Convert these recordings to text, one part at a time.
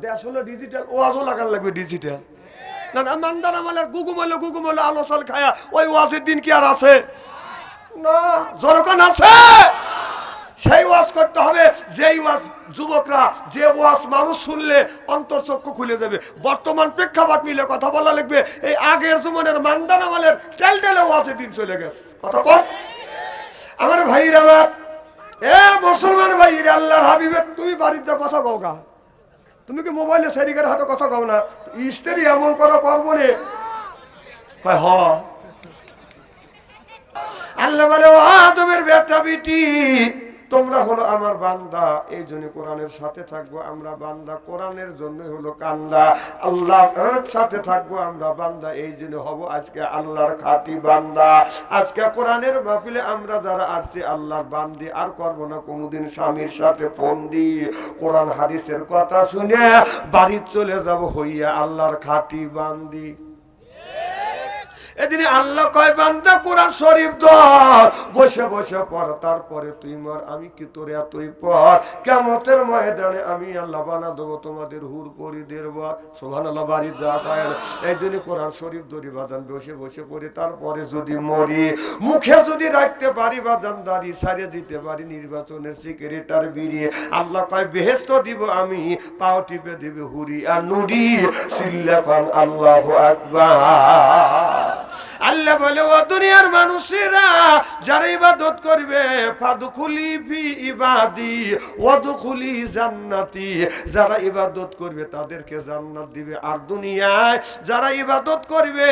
দেশ হলো ডিজিটাল, ওয়াজও লাগান লাগবে ডিজিটাল। না না, মান্দার আমালের গুগুমলে আলো চাল খায়া ওই ওয়াজের দিন কি আর আছে? না, জনগণ আছে। সেই ওয়াজ করতে হবে যেই ওয়াজ যুবকরা, যে ওয়াজ মানুষ শুনলে অন্তর্চক্ষু খুলে যাবে। বর্তমান প্রেক্ষাপট মিলে কথা বলা লাগবে। এই আগের জীবনের মান্দার আমালের টেলটেলে ওয়াজের দিন চলে গেছে। কথা কর আমার ভাইরা, আমার এ মুসলমান ভাইরা, আল্লাহর হাবিবের তুমি বাড়িতে কথা কও গা? তুমি কি মোবাইলে সেরিকের হাতে কথা কও না? স্ত্রী এমন করা করবো রে হ। আল্লাহ বলে, ও আদমের বেটা বিটি, তোমরা হলো আমার বান্দা, এই জন্য কোরআনের সাথে থাকবো আমরা বান্দা, কোরআনের জন্য হলো কান্দা। আল্লাহর সাথে থাকবো আমরা বান্দা, এই জন্য হব আজকে আল্লাহর খাঁটি বান্দা। আজকে কোরআনের মাহফিলে আমরা যারা আসছি আল্লাহর বান্দি, আর করবো না কোনোদিন স্বামীর সাথে ফন্দি। কোরআন হাদিসের কথা শুনে বাড়ি চলে যাব হইয়া আল্লাহর খাঁটি বান্দি। এদিনে আল্লাহ কয়, বান্দা কোরআন শরীফ ধর, বসে বসে পড়, তারপরে তুই মর, আমি কি তোর এতই পর, কিয়ামতের ময়দানে আমি আল্লাহ বানা দেবো তোমাদের হুর পরিদের বর। সুবহানাল্লাহ, বাড়ি যা পায়। এই জন্য কোরআন শরীফ ধরি বাদান, বসে বসে পড়ি, তারপরে যদি মরি, মুখে যদি রাখতে পারি বাদান, দাড়ি সারিয়ে দিতে পারি, নির্বাচনের সিগারেটার বিড়িয়ে, আল্লাহ কয় বেহেশত দিব আমি, পাও টিপে দিবে হুরি আর নুরি। সিল্লাকান আল্লাহু আকবার। আল্লাহ বলে, ও দুনিয়ার মানুষেরা যারা ইবাদত করবে, ফাদখুলি ফি ইবাদি ওয়াদখুলি জান্নাতি, যারা ইবাদত করবে তাদেরকে জান্নাত দিবে। আর দুনিয়ায় যারা ইবাদত করবে,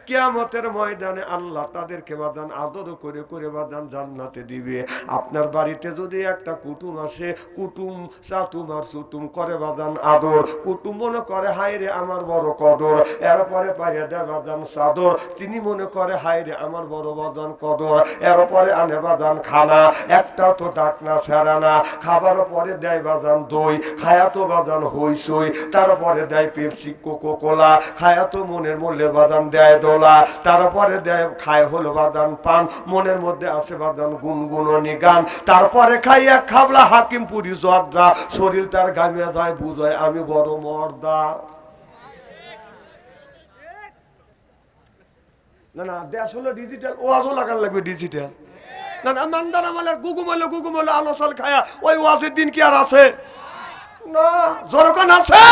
কিয়ামতের ময়দানে আল্লাহ তাদেরকে বাদান আদর করে করে বাদান জান্নাতে দিবে। আপনার বাড়িতে যদি একটা কুটুম আসে, কুটুম চাতুম আর চুটুম করে বাদান আদর, কুটুম মনে করে হায় রে আমার বড় কদর, এরপরে পাইয়া দেয় বাদান চাদর, তিনি মনে করে হায় রে আমার বড় বাদান কদর, এরপরে আনে বাদান খানা, একটা তো ডাকনা ছেড়া না, খাবার পরে দেয় বাদান দই, খায়া তো বাদান হইসই, তারপরে দেয় পেপসি কোকো কোলা, খায়া তো মনের মূল্যে বাদান দেয় দোলা, তারপরে দেয় খায় হলো বাদান পান, মনের মধ্যে আছে বাদান গুনগুননি গান, তারপরে খাই এক খাবলা হাকিমপুরি জর্দা, শরীর তার গামিয়া যায় বুঝায় আমি বড় মর্দা। না না, দেশ হলো ডিজিটাল, ওয়াজও লাগান লাগবে ডিজিটাল। না না, মান্দার আমালের গুগুমলে আলো চাল খায়া ওই ওয়াজের দিন কি আর আছে? না, জনগণ আছে।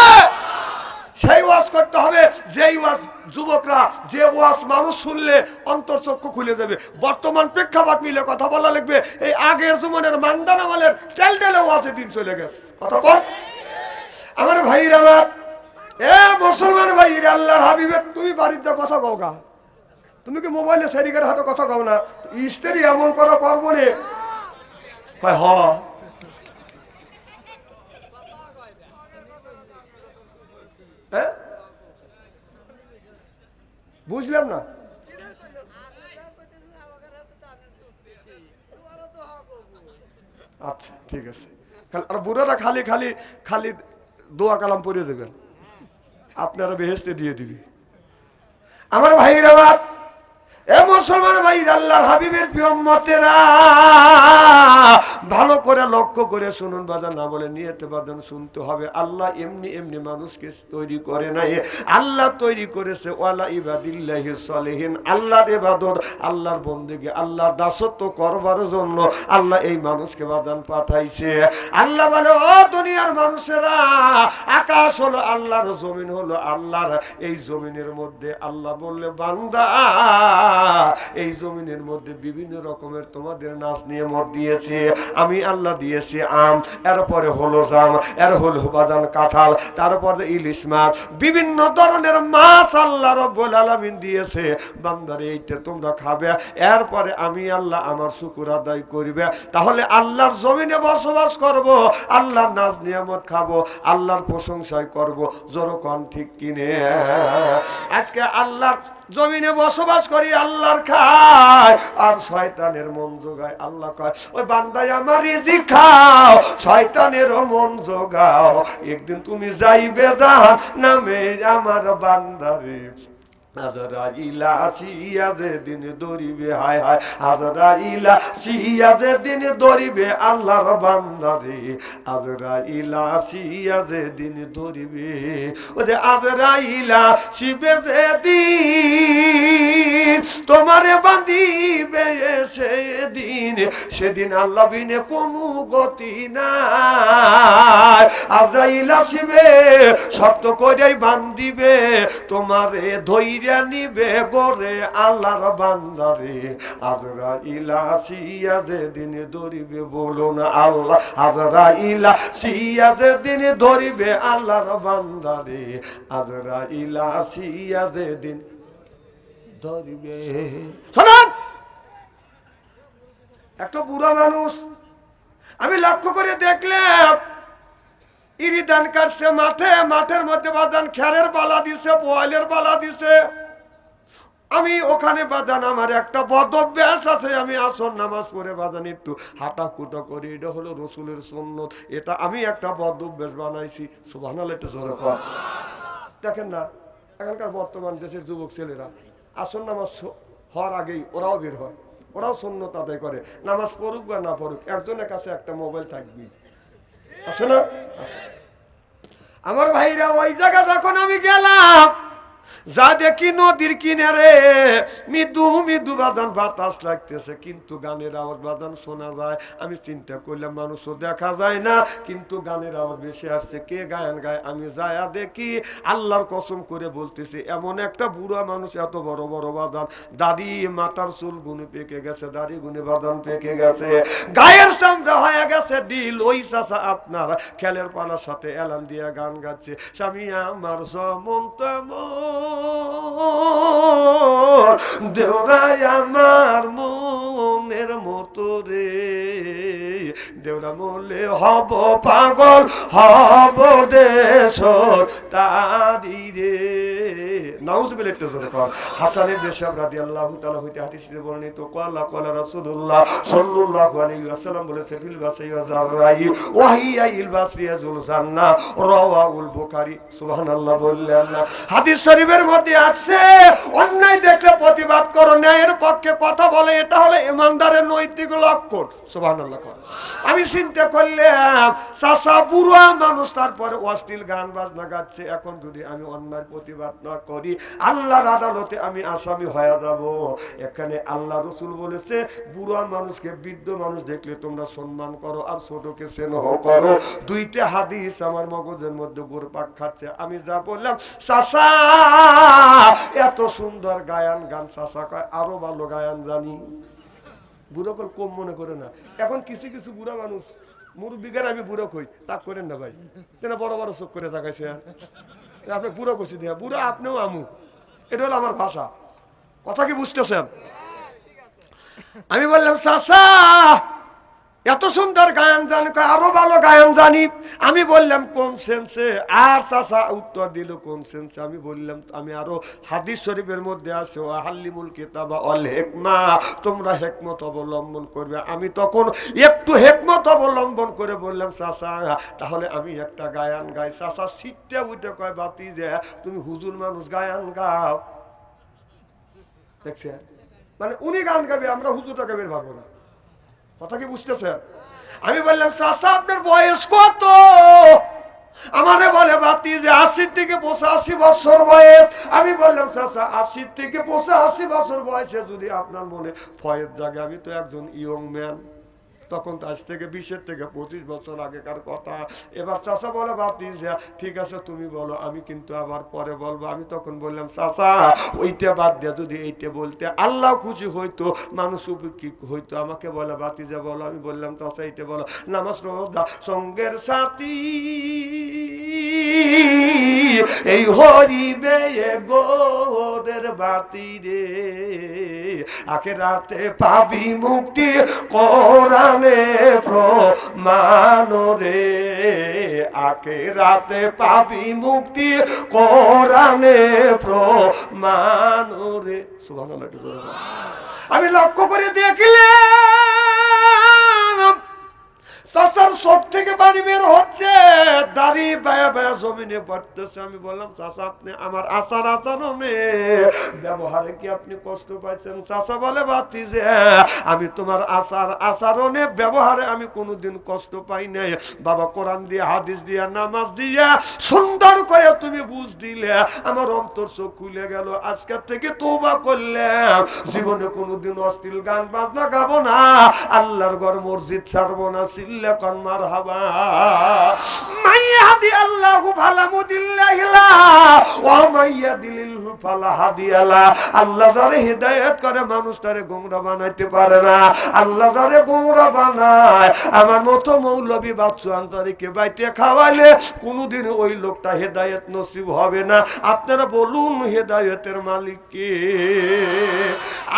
সেই ওয়াজ করতে হবে যেই ওয়াজ যুবকরা, যে ওয়াজ মানুষ শুনলে অন্তর্চক্ষু খুলে যাবে। বর্তমান প্রেক্ষাপট মিলে কথা বলা লাগবে। এই আগের জীবনের মান্দার আমালের টেলটেলে ওয়াজের দিন চলে গেছে। কথা কর আমার ভাইরা, আমার এ মুসলমান ভাইরা, আল্লাহর হাবিবের তুমি বাড়িতে কথা কও গা? তুমি কি মোবাইলে সেরিকের হাতে কথা কও না? স্ত্রী এমন করা করবো রে হ। বুঝলাম না। আচ্ছা ঠিক আছে, আর বুড়ারা খালি খালি খালি দোয়া কালাম পড়িয়ে দেবেন, আপনারা বেহেশতে দিয়ে দিবি। আমার ভাইরা, আমার এ মুসলমান ভাই, আল্লাহর হাবিবের প্রিয় উম্মতেরা, ভালো করে লক্ষ্য করে শুনুন বাজান, না বলে নিয়তে বাজান শুনতে হবে। আল্লাহ এমনি এমনি মানুষকে তৈরি করে নাই, আল্লাহ তৈরি করেছে ওয়ালা ইবাদিল্লাহিস সালিহিন, আল্লাহর ইবাদত, আল্লাহর বন্দেগী, আল্লাহর দাসত্ব করবার জন্য আল্লাহ এই মানুষকে বাজান পাঠাইছে। আল্লাহ বলে, ও দুনিয়ার মানুষেরা, আকাশ হলো আল্লাহর, জমিন হলো আল্লাহর, এই জমিনের মধ্যে আল্লাহ বললে বান্দা, এই জমিনের মধ্যে বিভিন্ন রকমের তোমাদের নাচ নিয়ামত দিয়েছে আমি আল্লাহ, দিয়েছি আম, এরপরে হলো জাম, এর হলো বাদান কাঁঠাল, তারপরে ইলিশ মাছ, বিভিন্ন ধরনের মাছ আল্লাহ রব্বুল আলামিন দিয়েছে। বান্দারে এইটা তোমরা খাবে, এরপরে আমি আল্লাহ আমার শুকর আদায় করবে। তাহলে আল্লাহর জমিনে বসবাস করব, আল্লাহর নাজ নিয়ামত খাবো, আল্লাহর প্রশংসাই করব। জনগণ ঠিক কিনে? আজকে আল্লাহর জমিনে বসবাস করি, আল্লাহর খায় আর শয়তানের মন জোগায়। আল্লাহ কয়, ওই বান্দাই আমার রিজিক খাও, শয়তানেরও মন জোগাও, একদিন তুমি যাইবে জাহান্নামে আমার বান্দারে। আজরাইল আসিয়া যেদিন ধরিবে, হায় হায়, আজরাইল আসিয়া যেদিন ধরিবে আল্লাহর বান্দারে, আজরাইল আসিয়া যেদিন ধরিবে, ও যে আজরাইল আসিবে যেদিন তোমারে বান্ধিবে সেদিন, সেদিন আল্লাহ বিনে কোনো গতি নাই। আজরাইল আসিবে শক্ত করেই বান্ধিবে তোমারে, ধৈর্য নিবে গোরে আল্লাহর বান্দারে, আজরাইল আসিয়া যেদিন ধরিবে, বলুন আল্লাহ, আজরাইল আসিয়া যেদিন ধরিবে আল্লাহর বান্দারে, আজরাইল আসিয়া যেদিন ধরিবে। শোনেন, একটা বুড়া মানুষ আমি লক্ষ্য করে দেখলাম, ইরি ধান কাটছে মাঠে, মাঠের মধ্যে বাদান খেরের বালা দিছে, বোয়ালের বালা দিছে। আমি ওখানে বাদান আমার একটা বদ অভ্যাস আছে, আমি আসর নামাজ পড়ে বাদান একটু হাঁটা কুটা করি, এটা হলো রসুলের সুন্নত, এটা আমি একটা বদ অভ্যাস বানাইছি। সুবহানাল্লাহ, একটু জোরে কর। দেখেন না, এখনকার বর্তমান দেশের যুবক ছেলেরা আসর নামাজ হওয়ার আগেই ওরাও বের হয়, ওরাও সুন্নত আদায় করে, নামাজ পড়ুক বা না পড়ুক একজনের কাছে একটা মোবাইল থাকবেই, আছে না? আমার ভাইরা, ওই জায়গা যখন আমি গেলাম, যা দেখি নদীর কিনারে মৃদু মৃদু বাদান বাতাস লাগতেছে, কিন্তু গানের আওয়াজ বাদান শোনা যায়। আমি চিন্তা করলাম মানুষও দেখা যায় না, কিন্তু গানের আওয়াজ বেশি আসছে। কে গায়ন গায়? আমি যায়া দেখি, আল্লাহর কসম করে বলতেছি, এমন একটা বুড়া মানুষ, এত বড় বড় বাদান, দাড়ি মাথার চুল গুনে পেকে গেছে, দাড়ি গুনে বাদান পেকে গেছে, গায়ের চামড়া হয়ে গেছে ডিল। ওই চাচা আপনার খেলের পালার সাথে এলান দিয়ে গান গাচ্ছে, স্বামী আমার যেমন তেমন, দেওরাই আমার মনের মতো রে, দেওরা বলে হব পাগল, হব দেশর তারি রে। নাউজুবিল্লাহ, একটু জোরে কর। হাসানের দেশাব রাদিয়াল্লাহু তাআলা হইতে হাদিসে বর্ণিত, ক্বালা ক্বালা রাসূলুল্লাহ সাল্লাল্লাহু আলাইহি ওয়াসাল্লাম বলেছে, ফিল বাসাই ওয়া জাররাই ওয়াহিয়া ইল বাসরিয়া জুল জান্নাহ, রাওয়াহুল বুখারী। সুবহানাল্লাহ বললেন না? হাদিস শরীফের মধ্যে আছে, অন্যায় দেখলে প্রতিবাদ করো, ন্যায়ের পক্ষে কথা বলে, এটা হলো ইমানদারের নৈতিক লক্ষণ। সুবহানাল্লাহ। আমি চিন্তা করলাম, চাচা বুড়া মানুষ, তারপরে অশ্লীল গান বাজনা গাচ্ছে, এখন যদি আমি অন্যায় প্রতিবাদ না করি, আল্লাহর আদালতে আমি আসামি হয়ে যাব। এখানে আল্লাহ রসুল বলেছে, বুড়া মানুষকে, বৃদ্ধ মানুষ দেখলে তোমরা সম্মান করো, আর ছোটকে স্নেহ করো। দুইটা হাদিস আমার মগজের মধ্যে ঘুরপাক খাচ্ছে। আমি যা বললাম, চাচা এত সুন্দর গায়ান গান, চাচা কয় আরো ভালো গায়ান জানি। বুড়ো কল কম মনে করে না। এখন কিছু কিছু বুড়া মানুষ, মুরব্বীদের আমি বুড়ো কই, তা করেন না ভাই, কেন বড় বড় চোখ করে তাকাইছে, আপনি বুড়ো কষি দিয়া, বুড়া আপনিও আমু, এটা হলো আমার ভাষা। কথা কি বুঝতেছেন? আমি বললাম, চাচা এত সুন্দর গায়ন জানি, আরো ভালো গায়ন জানি। আমি বললাম কোন সেন্সে? আর চাচা উত্তর দিল কোন সেন্সে? আমি বললাম, আমি আরো হাদিস শরীফের মধ্যে আছে, ও হাল্লিমুল কিতাবা অল হিকমা, তোমরা হিকমত অবলম্বন করবে। আমি তখন একটু হিকমত অবলম্বন করে বললাম, চাচা তাহলে আমি একটা গায়ন গাই। চাচা সিটটা উঠে কয়, বাতি যে তুমি হুজুর মানুষ, গায়ন গাও। দেখছেন, মানে উনি গান গাবে, আমরা হুজুরটাকে বের পারবো না। কথা কি বুঝতেছেন? আমি বললাম, চাচা আপনার বয়স কত? আমারে বলে, বাতি যে ৮০ থেকে ৮৫ বছর বয়স। আমি বললাম, চাচা ৮০ থেকে ৮৫ বছর বয়সে যদি আপনার মনে ফয়েজ জাগে, আমি তো একজন ইয়ং ম্যান, তখন আজ থেকে ২০ থেকে ২৫ বছর আগেকার কথা। এবার চাচা বলে, বাতি যা ঠিক আছে তুমি বলো, আমি কিন্তু আবার পরে বলবো। আমি তখন বললাম, চাচা ওইটা বাদ দিয়ে যদি এইটা বলতে আল্লাহ খুশি হইতো, মানুষ উপকৃত হইতো। আমাকে বলে, বাতি যা বলো। আমি বললাম, চাচা এইটা বলো, নামাজ রোজা সঙ্গের সাথী এই হরিবে গোরের বাতি রে, আখিরাতে পাবি মুক্তি কোরআনে প্রমাণ রে, আখিরাতে পাবি মুক্তি কোরআনে প্রমাণ রে। সুবহানাল্লাহ। আমি লক্ষ্য করে দেখলাম, চাচার চোখ থেকে পানি বের হচ্ছে, দাড়ি বায়া বায়া জমিনে পড়তেছে। আমি বললাম, চাচা আপনি আমার আচার আচরণে ব্যবহারে কি আপনি কষ্ট পাইছেন? চাচা বলে, ভাতিজা আমি তোমার আচার আচরণে ব্যবহারে আমি কোনোদিন কষ্ট পাই নাই। বাবা কোরআন দিয়ে হাদিস দিয়ে নামাজ দিয়ে সুন্দর করে তুমি বুঝ দিলে আমার অন্তর চোখ খুলে গেল। আজকের থেকে তওবা করলাম, জীবনে কোনোদিন অশ্লীল গান বাজনা গাবো না, আল্লাহর ঘর মসজিদ ছাড়বো না। সিল্লা কন মারহাবা। মাইয়াদি আল্লাহু ফালা মুদিল্লাহিলা ওয়া মাইয়াদিলিহু ফালা হাদিয়ালা। আল্লাহ যারে হিদায়াত করে মানুষ তারে গোমরা বানাইতে পারে না। আল্লাহ যারে গোমরা বানায়, আমার মতো মৌলবী বাচ্চু আন্তরিকে বাইতে খাওয়াইলে কোনোদিন ওই লোকটা হেদায়েত নসিব হবে না। আপনারা বলুন হেদায়েতের মালিক কে?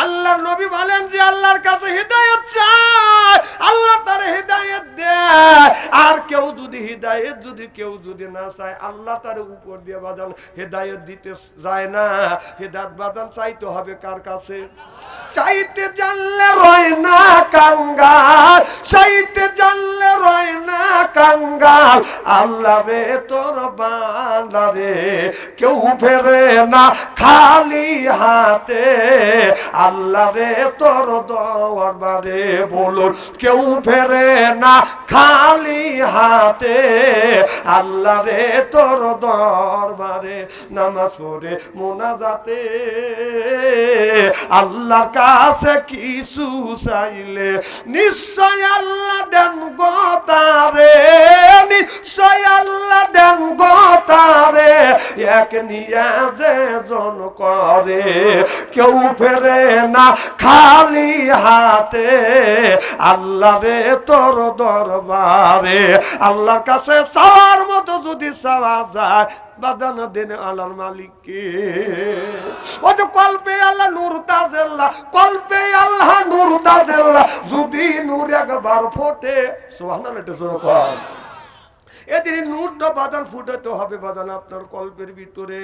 আল্লাহর নবী বলেন যে আল্লাহর কাছে হেদায়েত চায়, আল্লাহ তারে হেদায়েত দেয়। আর কেউ যদি হেদায়েত কেউ যদি না চায়, আল্লাহ তার উপর দিয়ে বাদান হেদায়েত দিতে যায় না। হেদায়েত বাদান চাইতে হবে কার কাছে? চাইতে জানলে রয় না কাঙ্গাল, চাইতে জানলে রয় না কাঙ্গাল। আল্লাহ রে তোর বান্দা রে কেউ ফেরে না খালি হাতে। আল্লাহ রে তোর দরবারে বলুন কেউ ফেরে না খালি হাতে। আল্লাহ রে তোর দরবারে নামাজ পড়ে মোনাজাতে আল্লাহর কাছে কিছু চাইলে নিশ্চয় আল্লাহ দেন গো তারে, নিশ্চয় আল্লাহ দেন গো তারে। এক নিয়াজে জন করে কেউ ফেরে না খালি হাতে। আল্লাহ রে তোর দরবারে আল্লাহর কাছে চাওয়ার মতো যদি চাওয়া যায়, বাদানা দেন আল্লাহর মালিককে। ও তো কল্পে আল্লাহ নূর তাজেল্লাহ, কল্পে আল্লাহ নূর তাজেল্লাহ। যদি নূর একবার ফোটে, সুবহানাল্লাহ, এটা জোরে কর। এদিন নূরটা বাদান ফুটাতে হবে বাদান আপনার কল্পের ভিতরে।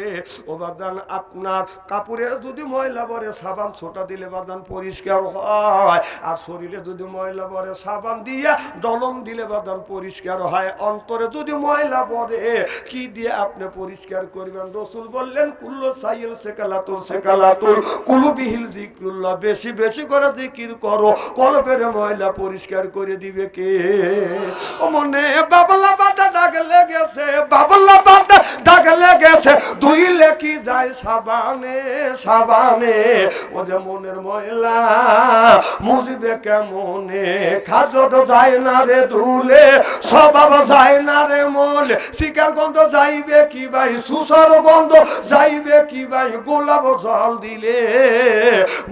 ও বাদান আপনার কাপড়ের যদি ময়লা পড়ে সাবান ছোটা দিলে বাদান পরিষ্কার হয়। আর শরীরে যদি ময়লা পড়ে সাবান দিয়ে দলম দিলে বাদান পরিষ্কার হয়। অন্তরে যদি ময়লা পড়ে কি দিয়ে আপনি পরিষ্কার করবেন? রাসূল বললেন কুল্লু সাইল সেকালাতুল কুলুবিহিল যিকরুল্লাহ। বেশি বেশি করে জিকির করো, কলবের ময়লা পরিষ্কার করে দিবে কে? ও মনে বাবলা বাদা দাগ লেগেছে, বাবলা বাদা দাগ লেগেছে, ধুইলে কি যায় সাবানে সাবানে। ওদের মনের ময়লা মুজবে কেমনে? খাদ্য তো যায় না রে ধুলে, স্বভাব যায় না রে মলে। শিকার গন্ধ যাইবে কি ভাই, সুসার গন্ধ যাইবে কি ভাই? গোলাপ জল দিলে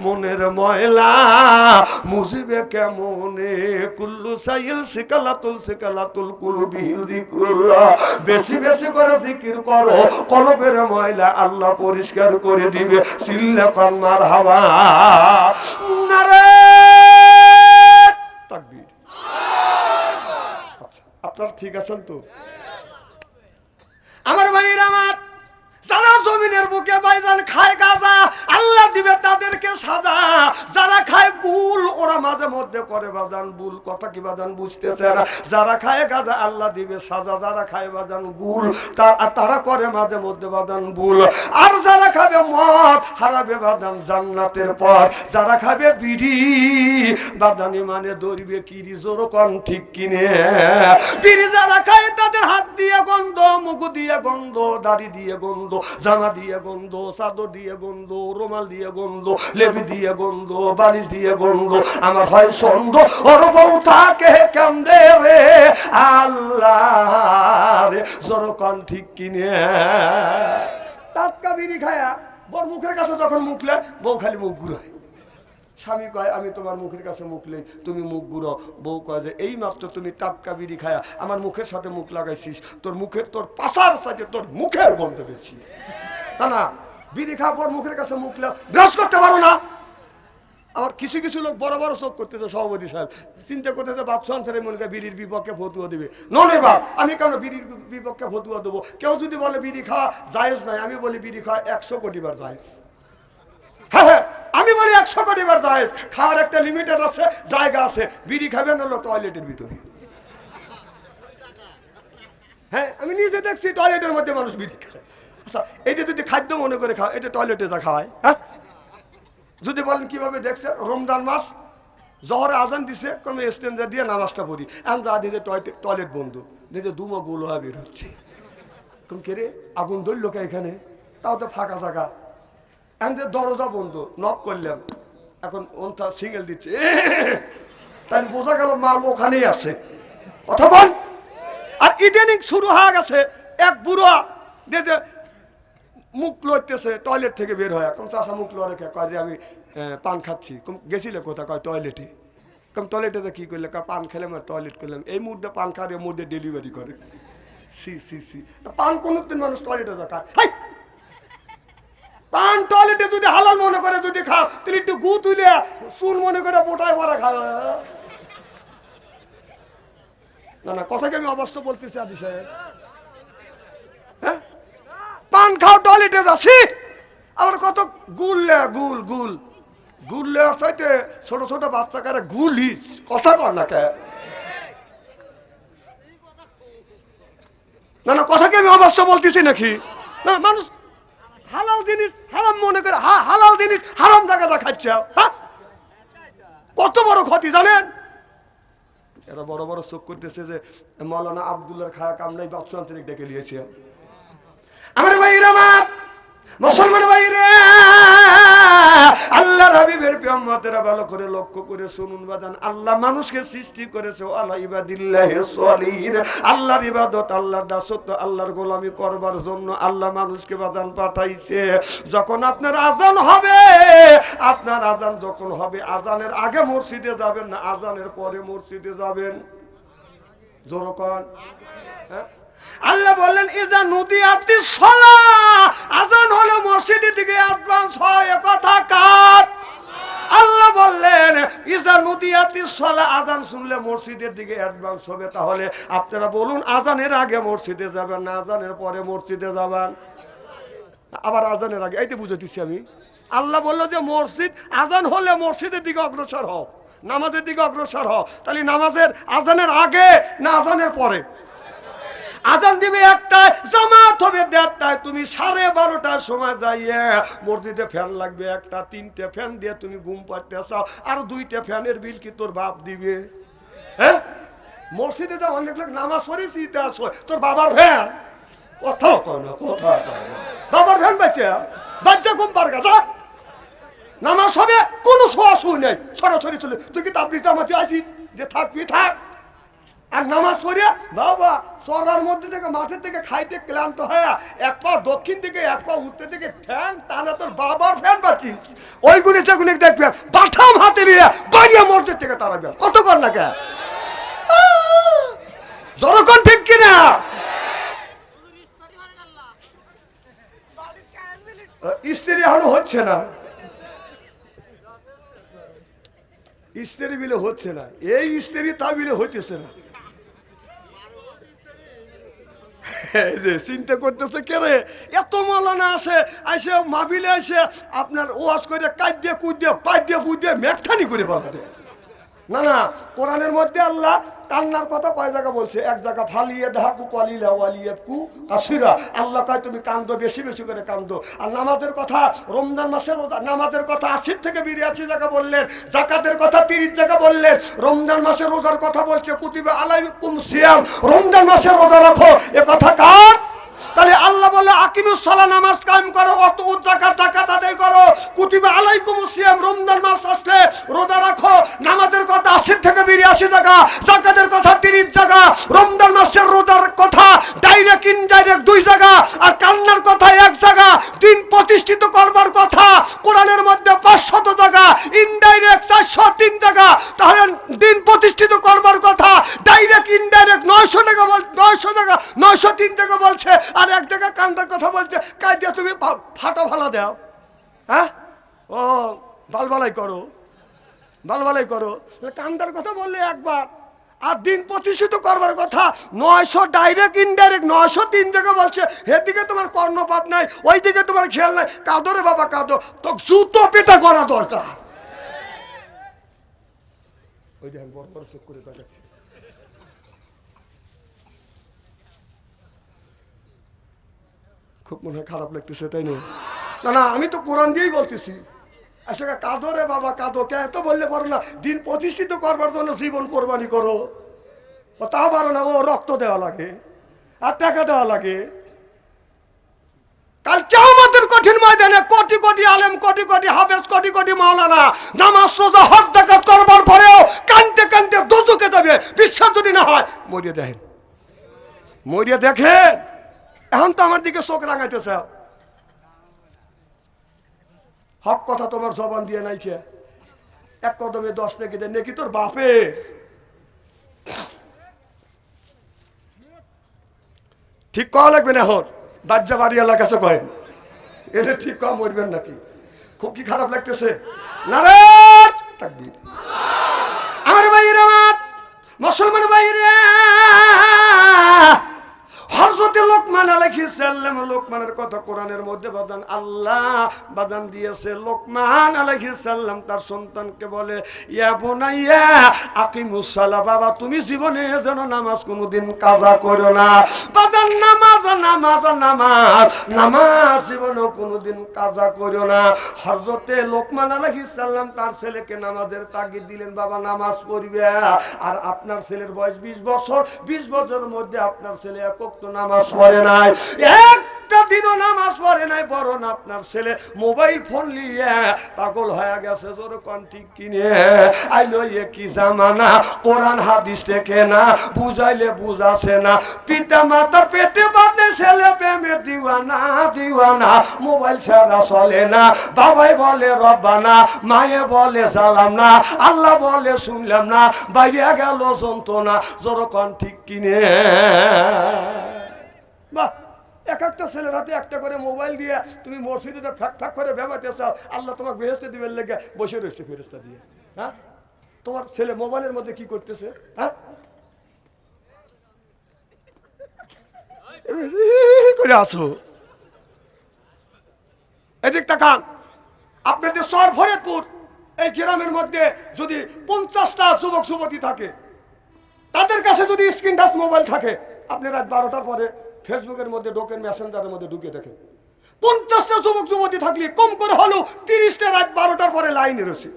মনের ময়লা মুজবে কেমনে? কুল্লু সাইল সেকালাতুল কুলুবিহিল যিকরুল্লাহ। বেশি বেশি করে জিকির করো, কলবের ময়লা আল্লাহ পরিষ্কার করে দিবে। সিল্লা কন মারহাবা। নারে তাকবীর। আচ্ছা, আপনারা ঠিক আছেন তো? আমার ভাইরা আমার, যারা জমিনের বুকে বাইজান খায় গাঁজা, আল্লাহ দিবে তাদেরকে সাজা। যারা খায় গুল, ওরা মাঝে মধ্যে করে বাজান বুল। কথা কি বাজান বুঝতেছে না? যারা খায় গাঁজা আল্লাহ দিবে সাজা, যারা খায় বাজান গুল তারা করে মাঝে মধ্যে বাজান বুল। আর যারা খাবে মদ হারাবে বাজান জান্নাতের পর। যারা খাবে বিড়ি বাদানি মানে ধরবে কিরি। জোর কন ঠিক কিনে? বিড়ি যারা খায় তাদের হাত দিয়ে গন্ধ, মুখ দিয়ে গন্ধ, দাড়ি দিয়ে গন্ধ, জামা দিয়ে গন্ধ, চাদর দিয়ে গন্ধ, রুমাল দিয়ে গন্ধ, লেবি দিয়ে গন্ধ, বালিশ দিয়ে গন্ধ। আমার হয় সন্দ ওর বউ থাকে কেমনে রে আল্লাহ রে। জোরকান ঠিক কিনে? টাটকা বিড়ি খায়া বর মুখের কাছে যখন মুখলে বউ খালি মুখ ঘুরায়। স্বামী কয় আমি তোমার মুখের কাছে মুখলে তুমি মুখ ঘুরো। বউ কয় যে এই মাত্র তুমি টাটকা বিড়ি খায়া আমার মুখের সাথে মুখ লাগাইছিস, তোর মুখের তোর পাশার সাথে তোর মুখের গন্ধ বেশি। না না, বিড়ি খাওয়ার পর মুখের কাছে মুখলে ব্রাশ করতে পারো না। আর কিছু কিছু লোক বড় বড় চোখ করতেছে, সভাপতি সাহেব চিন্তা করতেছে বাদশাহ আনসারের মনে করে বিড়ির বিপক্ষে ফতুয়া দিবে। ননে বা আমি কেন বিড়ির বিপক্ষে ফতুয়া দেবো? কেউ যদি বলে বিড়ি খাওয়া জায়েজ নাই, আমি বলি বিড়ি খাওয়া 100 কোটি বার জায়েজ। হ্যাঁ হ্যাঁ, আমি বলি 100 কোটি বার জায়েজ। খাওয়ার একটা লিমিটেড আছে, জায়গা আছে। বিড়ি খাবেন হলো টয়লেটের ভিতরে। হ্যাঁ আমি নিজে দেখছি টয়লেটের মধ্যে মানুষ বিড়ি খায়। আচ্ছা এটা যদি খাদ্য মনে করে খাও, এটা টয়লেটে যা খাওয়ায়। হ্যাঁ যদি বলেন কিভাবে দেখছেন, রমজান মাস জহরে আজান দিছে, কোনো স্টেঞ্জা দিয়ে নামাজটা পড়ি, এখন যা দিতে টয়লেট বন্ধ, দিতে দুমো গোল হয়ে বের হচ্ছে। তুমি কে রে, আগুন ধরল কে এখানে, তাও তো ফাঁকা থাকা, এখন যে দরজা বন্ধ, নক করলাম, এখন ওনটা সিঙ্গেল দিচ্ছে, তাই বোঝা গেল মাল ওখানেই আছে। কথা বল। আর ইদানিং শুরু হয়ে গেছে, এক বুড়া যে মুখ লড়তেছে টয়লেট থেকে বের হয়, কম চাষা মুখ লড়ে কয় যে আমি পান খাচ্ছি। কম গেছিলে কোথা, কয় টয়লেটে। কম টয়লেটে কি করলে, কয় পান খেলাম আর টয়লেট করলাম। এই মুহূর্তে পান খাওয়ার এই মুহূর্তে ডেলিভারি করে। সি সি সি, পান কোনদিন মানুষ টয়লেটে দেখা, পান টয়লেটে যদি হালাল মনে করে যদি খাও, তুমি একটু গু তুলে চুন মনে করে বোটায় ভরা খাও। না না, কথাকে আমি অবাস্তব বলতেছি আদি সাহেব। হ্যাঁ পান খাও টয়লেটে যাচ্ছি, আবার কত গুল গুল গুল গুললে চাইতে ছোট ছোট বাচ্চা কারে গুলিস, কথা কর না কে। না না, কথাকে আমি অবাস্তব বলতেছি নাকি? না, মানুষ হালাল জিনিস হারাম মনে করে, হালাল জিনিস হারাম জায়গা খাচ্ছে। হ্যাঁ কত বড় ক্ষতি জানেন? এরা বড় বড় চোখ করতেছে যে মৌলানা আব্দুল্লাহর খায়া কাম নাই, বাচ্চান্তরিক ডেকে নিয়েছে। আমার ভাইরা, আমার মুসলমান ভাইরে, আল্লাহর হাবিবের উম্মতেরা ভালো করে লক্ষ্য করে শুনুন বাদান। আল্লাহ মানুষকে সৃষ্টি করেছে আলা ইবাদিল্লাহিস সলিহিন, আল্লাহর ইবাদত, আল্লাহর দাসত্ব, আল্লাহর গোলামি করবার জন্য আল্লাহ মানুষকে বাদান পাঠাইছে। যখন আপনার আজান হবে, আপনার আজান যখন হবে, আজানের আগে মসজিদে যাবেন না, আজানের পরে মসজিদে যাবেন। জোরকন। হ্যাঁ আল্লাহ বললেন ইজা নুদিয়াতিস সালাহ, আযান হলো মসজিদের দিকে অ্যাডভান্স হয়, কথা কার? আল্লাহ বললেন ইজা নুদিয়াতিস সালাহ, আযান শুনলে মসজিদের দিকে অ্যাডভান্স হবে। তাহলে আপনারা বলুন, আযানের আগে মসজিদে যাবেন না আযানের পরে মসজিদে যাবেন? আবার আযানের আগে, এইটা বুঝে দিচ্ছি আমি। আল্লাহ বলল যে মসজিদ আযান হলে মসজিদের দিকে অগ্রসর হও, নামাজের দিকে অগ্রসর হও। তাহলে নামাজের আযানের আগে না আযানের পরে? আজান দিবে একটায়, জামাত হবে দেড়টায়। তুমি 12:30টার সময় যাইয়ে মসজিদে ফ্যান লাগবে একটা, 3টে ফ্যান দিয়ে তুমি ঘুম পাড়তে চাও, আর 2টে ফ্যানের বিল কি তোর বাপ দিবে? হ্যাঁ মসজিদে তো অনেক লোক নামাজ পড়েছি, তোর বাবার ফ্যান, কোথাও কয় না, কোথাও কয় না, বাবার ফ্যান বাচ্চা বাচ্চা ঘুম পার গাছা নামাজ হবে, কোনো শোয়া শুই নেই, সরাসরি চলে। তুই কি তাবলিগ জামাতে আসিস যে থাকবি থাক, আর নামাজ পড়িয়া বাবা চড়ার মধ্যে থেকে মাঠের থেকে খাইতে ক্লান্ত হয়ে এক পা দক্ষিণ দিকে এক পা উত্তর দিকে ফ্যান টানা, তোর বাবার ফ্যান পাচ্ছিস, ওইগুলি সেগুলি দেখবেন বাঠাম হাতে নিয়ে বাড়িয়া মসজিদ থেকে তাড়াবেন। কত কর না কে যখন ঠিক কিনা? স্ত্রী এখনো হচ্ছে না, স্ত্রী বিলে হচ্ছে না, এই স্ত্রী তা বিলে হইতেছে না। চিন্তা করতেছে কে রে, এত মালানা আসে, আসে মাহফিলে আসে আপনার ওয়াজ করে কাঁদিয়ে কুদিয়ে পাইদিয়ে বুঝিয়ে মেঘখানি করে বলতে। না না, কোরআনের মধ্যে আল্লাহ কান্নার কথা কয় জায়গা বলছে, এক জায়গা ফালিয়ে ধাকু কলিলা ওয়ালিয়ে কু কাসিরা, আল্লাহ কয় তুমি কান্দো, বেশি বেশি করে কান্দো। আর নামাজের কথা, রমজান মাসের নামাজের কথা 80 থেকে 82 জায়গা বললেন, জাকাতের কথা 30 জায়গা বললেন, রমজান মাসের রোজার কথা বলছে কুতিবা আলাইকুম সিয়াম, রমজান মাসের রোজা রাখো, এ কথা কার? তাহলে আল্লাহ বলে আকিমুস সালাহ, নামাজ কায়েম করো, অত যাকাত আদায় করো, কুতিবা আলাইকুমুস সিয়াম, রমজান মাস আসলে রোজা রাখো। নামাজের কথা 80 থেকে 82 জায়গা, যাকাতের কথা 30 জায়গা, রমজান মাসের রোজার কথা ডাইরেক্ট ইনডাইরেক্ট 2 জায়গা, আর কান্নার কথা 1 জায়গা। দিন প্রতিষ্ঠিত করবার কথা কোরআনের মধ্যে 500 জায়গা, ইনডাইরেক্ট 403 জায়গা। তাহলে দিন প্রতিষ্ঠিত করবার কথা ডাইরেক্ট ইনডাইরেক্ট 900 জায়গা, 900 জায়গা, 903 জায়গা বলছে। আর এক জায়গায় কান্দার কথা বলছে, কাঁদিয়া তুমি ফাটা ফালা দাও। হ্যাঁ ও বালবালাই করো, বালবালাই করো, কান্দার কথা বললে একবার। আর দিন প্রতিষ্ঠিত করবার কথা 900 ডাইরেক্ট ইনডাইরেক্ট 903 জায়গা বলছে। এদিকে তোমার কর্ণপাত নাই, ওইদিকে তোমার খেয়াল নাই, কাঁদো রে বাবা কাঁদো, তো জুতো পেটা করা দরকার। ওই দেখেন বড় বড় চোখ করে দেখাচ্ছে। খুব মনে হয় খারাপ লাগতেছে, তাই না? না না, আমি তো কোরআন দিয়েই বলতেছি। আসলে কাঁদো রে বাবা কাঁদো, কে তো বললে পারো না দিন প্রতিষ্ঠিত করবার জন্য জীবন কোরবানি করো, ও তা পারো না, ও রক্ত দেওয়া লাগে আর টাকা দেওয়া লাগে। কাল কিয়ামতের কঠিন ময়দানে কোটি কোটি আলেম, কোটি কোটি হাফেজ, কোটি কোটি মাওলানা নামাজ রোজা হজ যাকাত করবার পরেও কানতে কানতে দোজখে যাবে। বিশ্বাস যদি না হয় মরিয়ে দেখেন, মরিয়ে দেখেন। এখন তো আমার দিকে চোখ রাঙাইতেছে। হক কথা তোমার জবান দিয়ে নাই কে? এক কদমে 10 নেকি দেয়, নেকি তোর বাপে। ঠিক কওয়া লাগবে না। এখন বাজ্যা বাড়িওয়ালার কাছে কয়েন, এটা ঠিক কম মরবেন নাকি? খুব কি খারাপ লাগতেছে? নারাজ তাকবীর। আমার ভাইরা, আমার মুসলমান ভাইরা, হযরতে লোকমান আলাইহিস সালাম, লোকমানের কথা কোরআনের মধ্যে বাদান আল্লাহ বাদান দিয়েছে। লোকমান আলাইহিস সালাম তার সন্তানকে বলে, ইয়া বুনাইয়া আকিমুস সালাহ, বাবা তুমি জীবনে যেন নামাজ কোনোদিন কাজা করো না। বাদান নামাজ নামাজ নামাজ নামাজ জীবনে কোনোদিন কাজা করো না। হযরতে লোকমান আলাইহিস সালাম তার ছেলেকে নামাজের তাগিদ দিলেন, বাবা নামাজ পড়বে। আর আপনার ছেলের বয়স 20 বছর, 20 বছরের মধ্যে আপনার ছেলে একক নামাজ পড়ে নাই, একটা দিনও নামাজ পড়ে নাই, বরং আপনার ছেলে মোবাইল ফোন নিয়ে পাগল হয়ে গেছে। জোর কোন ঠিক কিনে আইলো, এ কি জামানা, কোরআন হাদিস থেকে না বুঝাইলে বুঝাছে না। পিতা মাতার পেটে বাঁধে ছেলে প্রেমে দিওয়ানা দিওয়ানা, মোবাইল ছাড়া চলে না। বাবাই বলে রব্বানা, মায়ে বলে সালাম না, আল্লাহ বলে শুনলাম না, বাইরে গেল যন্ত্রণা। জোর কোন ঠিক কিনে। বাহ, এক একটা ছেলের হাতে একটা করে মোবাইল দিয়ে তুমি মসজিদে ফ্যাক ফ্যাক করে ভেবাতে চাও, আল্লাহ তোমাকে বেহেশতে দিবেন লেগে বসে রয়েছে ফেরেশতা দিয়ে। হ্যাঁ, তোমার ছেলে মোবাইলের মধ্যে কি করতেছে? হ্যাঁ করে আসো, এদিক তাকান। আপনাদের শহর ফরিদপুর এই গ্রামের মধ্যে যদি 50টা যুবক যুবতী থাকে, তাদের কাছে যদি স্ক্রিন টাচ মোবাইল থাকে, আপনি রাত 12টার পরে ফেসবুকের মধ্যে ঢোকেন, মেসেঞ্জারের মধ্যে ঢুকে দেখেন, 50টা যুবক যুবতী থাকলে কম করে হলেও 30টা রাত 12টার পরে লাইনে রয়েছে।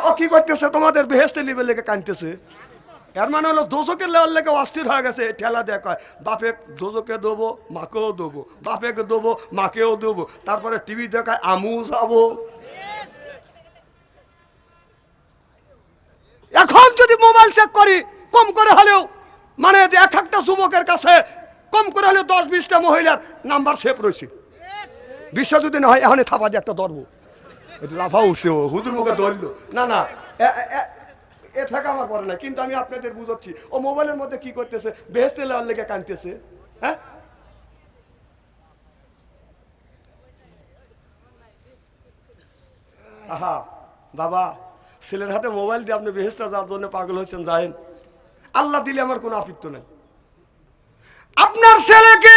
ও কি করতেছে? তোমাদের বেহেশতে লিবে লেগে কানতেছে। এর মানে হলো দোজকের লেওয়ার লেগে অস্থির হয়ে গেছে। ঠেলা দেয়া কয়, বাপে দোজকে দেবো, মাকেও দেবো, বাপেকে দেবো, মাকেও দেবো। তারপরে টিভি দেখায় আমু যাবো। এখন যদি মোবাইল চেক করি, কম করে হলেও মানে যে এক একটা যুবকের কাছে কম করে হলেও 10-20টা মহিলার নাম্বার সেভ রয়েছে। বিশ্ব যদি না হয়, এখন থাপা দিয়ে একটা ধরবো, লাফা উঠছে, ও হুদুর মুখে ধরলো। না না, এ থাকা আমার পরে না, কিন্তু আমি আপনাদের বুঝাচ্ছি ও মোবাইলের মধ্যে কি করতেছে, বেহেশতে লেওয়ার লেগে কানতেছে। হ্যাঁ, আহা বাবা, ছেলের হাতে মোবাইল দিয়ে আপনি বেহেশতে যাওয়ার জন্য পাগল হয়েছেন, যায়েন। আল্লাহ দিলে আমার কোনো আপত্তি নাই। আপনার ছেলেকে